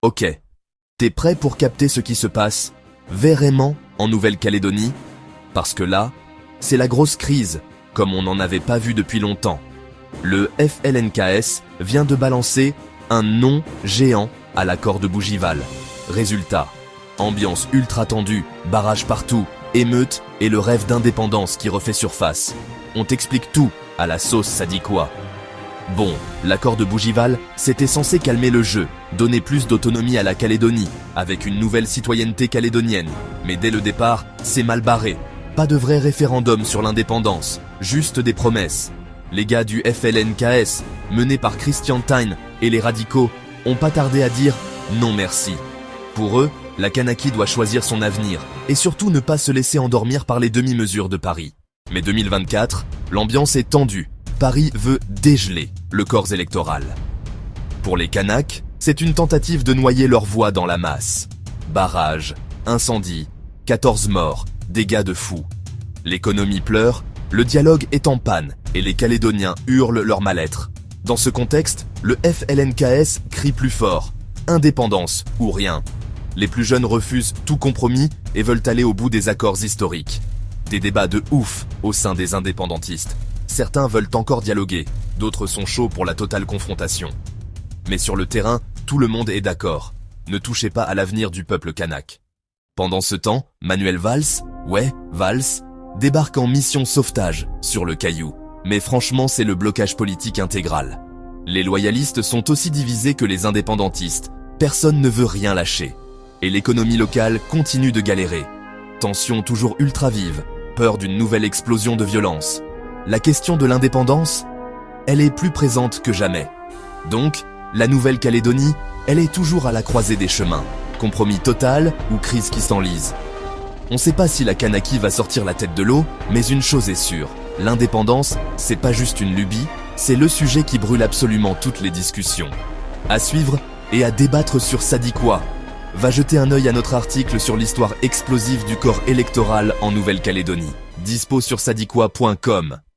Ok, t'es prêt pour capter ce qui se passe vraiment en Nouvelle-Calédonie? Parce que là, c'est la grosse crise, comme on n'en avait pas vu depuis longtemps. Le FLNKS vient de balancer un non géant à l'accord de Bougival. Résultat, ambiance ultra tendue, barrage partout, émeute et le rêve d'indépendance qui refait surface. On t'explique tout à la sauce ça dit quoi. Bon, l'accord de Bougival, c'était censé calmer le jeu, donner plus d'autonomie à la Calédonie, avec une nouvelle citoyenneté calédonienne. Mais dès le départ, c'est mal barré. Pas de vrai référendum sur l'indépendance, juste des promesses. Les gars du FLNKS, menés par Christian Taine et les radicaux, ont pas tardé à dire non merci. Pour eux, la Kanaki doit choisir son avenir, et surtout ne pas se laisser endormir par les demi-mesures de Paris. Mais 2024, l'ambiance est tendue. Paris veut dégeler le corps électoral. Pour les Kanaks, c'est une tentative de noyer leur voix dans la masse. Barrages, incendies, 14 morts, dégâts de fous. L'économie pleure, le dialogue est en panne et les Calédoniens hurlent leur mal-être. Dans ce contexte, le FLNKS crie plus fort. Indépendance ou rien. Les plus jeunes refusent tout compromis et veulent aller au bout des accords historiques. Des débats de ouf au sein des indépendantistes. Certains veulent encore dialoguer, d'autres sont chauds pour la totale confrontation. Mais sur le terrain, tout le monde est d'accord. Ne touchez pas à l'avenir du peuple kanak. Pendant ce temps, Manuel Valls, débarque en mission sauvetage sur le Caillou. Mais franchement, c'est le blocage politique intégral. Les loyalistes sont aussi divisés que les indépendantistes. Personne ne veut rien lâcher. Et l'économie locale continue de galérer. Tension toujours ultra vive, peur d'une nouvelle explosion de violence. La question de l'indépendance, elle est plus présente que jamais. Donc, la Nouvelle-Calédonie, elle est toujours à la croisée des chemins. Compromis total ou crise qui s'enlise. On sait pas si la Kanaki va sortir la tête de l'eau, mais une chose est sûre, l'indépendance, c'est pas juste une lubie, c'est le sujet qui brûle absolument toutes les discussions. À suivre et à débattre sur ça dit quoi. Va jeter un œil à notre article sur l'histoire explosive du corps électoral en Nouvelle-Calédonie. Dispo sur sadikwa.com.